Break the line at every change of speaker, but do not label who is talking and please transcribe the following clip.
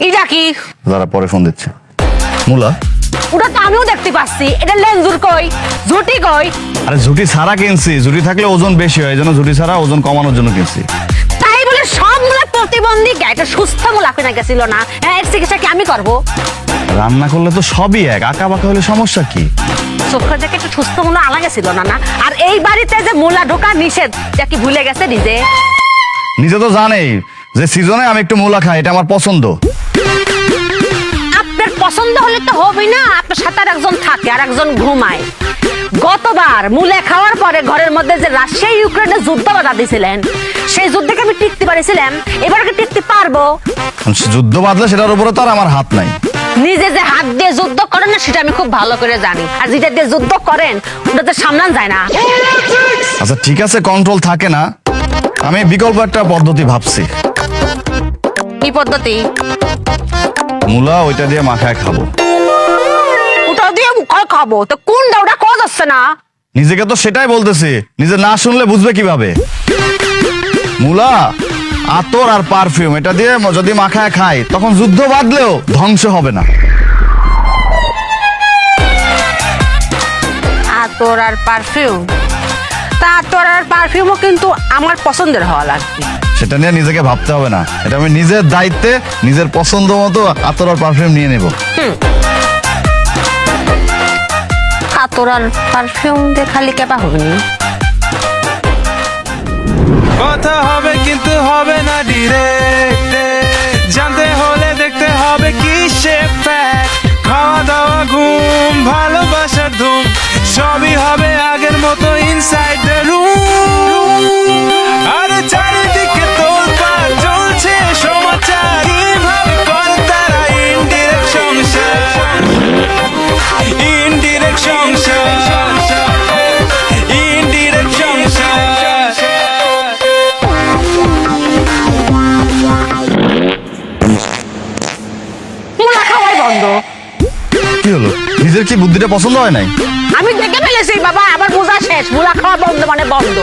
এটা কি?
যারা পরে ফোন দিচ্ছে মুলা।
ওটা তো আমিও দেখতে পাচ্ছি। এটা লেঞ্জুর কই, ঝুটি কই?
আরে ঝুটি ছাড়া কিনছি, ঝুটি থাকলে ওজন বেশি হয়, এই জন্য ঝুটি ছাড়া ওজন কমানোর জন্য কিনছি।
তাই বলে সব মুলা প্রতিবন্ধী এটা সুস্থ মুলা কিনা গেছিল না? হ্যাঁ, এর চিকিৎসা কি আমি করবো?
রান্না করলে তো সবই এক, আঁকা বাঁকা হলে সমস্যা কি?
চোখের দেখে একটু সুস্থ মুলা আলাদা ছিল না? আর এই বাড়িতে যে মুলা ঢোকা নিষেধ, এটা কি ভুলে গেছে নিজে?
নিজে তো জানেই যে সিজনে আমি একটু মুলা খাই, এটা আমার পছন্দ।
আপনার পছন্দ হলে তো হবেই না, আপনার সাথে আর একজন থাকে আর একজন ঘুমায়। গতবার মুলে খাওয়ার পরে ঘরের মধ্যে যে রাশিয়া ইউক্রেনে যুদ্ধ বাধা দিয়েছিলেন, সেই যুদ্ধকে আমি টিকতে পারিছিলাম, এবার কি টিকতে পারবো?
যুদ্ধ বাঁধলে সেটার উপরে তো আর আমার হাত নাই।
নিজে যে হাত দিয়ে যুদ্ধ করেন না সেটা আমি খুব ভালো করে জানি, আর যেটা দিয়ে যুদ্ধ করেন ওটা তো সামলান যায় না।
আচ্ছা ঠিক আছে, কন্ট্রোল থাকে না, আমি বিকল্প একটা পদ্ধতি ভাবছি।
কি পদ্ধতি?
মুলা ওইটা দিয়ে মাখায় খাবো।
ওটা দিয়ে মুখে খাবো? তো কোনটা? ওটা কোয়া যাচ্ছে না।
নিজেকে তো সেটাই বলতেছি, নিজে না শুনলে বুঝবে কিভাবে? মুলা, আতর আর পারফিউম, এটা দিয়ে যদি মাখায় খাই তখন যুদ্ধ বাঁধলেও ধ্বংস হবে না।
আতর আর পারফিউম? তা আতর আর পারফিউমও কিন্তু আমার পছন্দের হওয়া লাগবে।
সেটা নিয়ে নিজেকে ভাবতে হবে না, এটা আমি নিজের দায়িত্বে নিজের পছন্দ মতো আতর আর পারফিউম নিয়ে নেব।
আতর আর পারফিউম দিয়ে খালি কেবা হবে না?
কথা হবে কিন্তু হবে না ডিরেক্ট, জানতে হলে দেখতে হবে কি সে ফ্যাক্ট। খাওয়া দাওয়া ঘুম ভালোবাসার ধুম সবই হবে আগের মতো ইনসাইড দ্য রুম। আরে চারিদিকে তোলপাড় চলছে সমাচার, কিভাবে করে তারা ইনডিরেক্ট সংসার, ইনডিরেক্ট সংসার, ইনডিরেক্ট সংসার।
মুলা খাওয়াই বন্ধ।
কি হলো, নিজের কি বুদ্ধিটা পছন্দ হয় নাই?
আমি দেখে ফেলেছি বাবা, আমার বোঝা শেষ। মুলা খাওয়া বন্ধ মানে বন্ধ।